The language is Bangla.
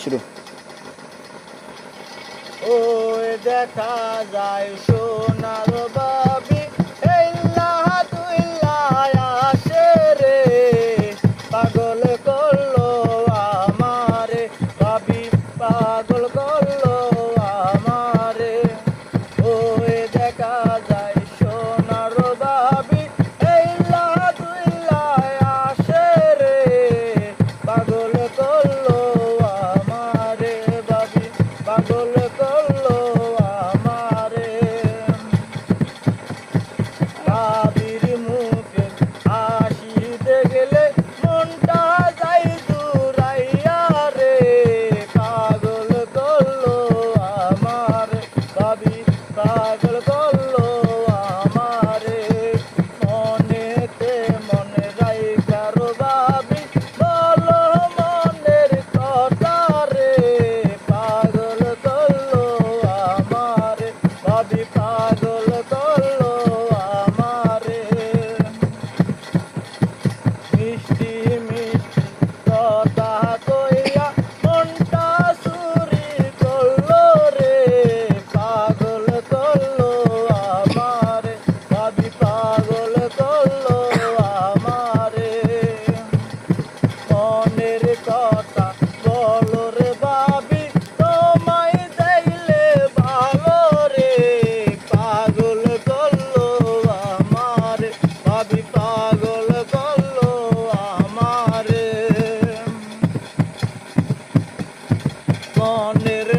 শুরু। ওই দেখা যায় সোনার বাবি এল্লাহ তুইল্লাহ আসে রে, পাগল করলো আমারে বাবি, পাগল করলো আমারে। ওই দেখা যায় সোনার বাবি এল্লাহ তুইল্লাহ আসে রে, পাগল করলো আমারে বাবি, পাগল করলো আমারে। বাবির মুখে হাসি দেখলে মনটা যায় জুড়াইয়া রে, পাগল করলো আমারে বাবি, পাগল করলো আমারে। মনেতে মনে রাইখার বাবি বলো মনের কথা রে, পাগল করলো আমারে বাবি, পাগল করলো আমারে। মিষ্টি মিষ্টি কথা কইয়া মনটা চুরি করলো রে, পাগল করলো আমারে বাবি, পাগল করলো আমারে। মনের কথা বলো রে বাবি, তোমায় দেখলে ভালো রে, পাগল করলো আমারে বাবি, পাগল করলো আমারে। মনের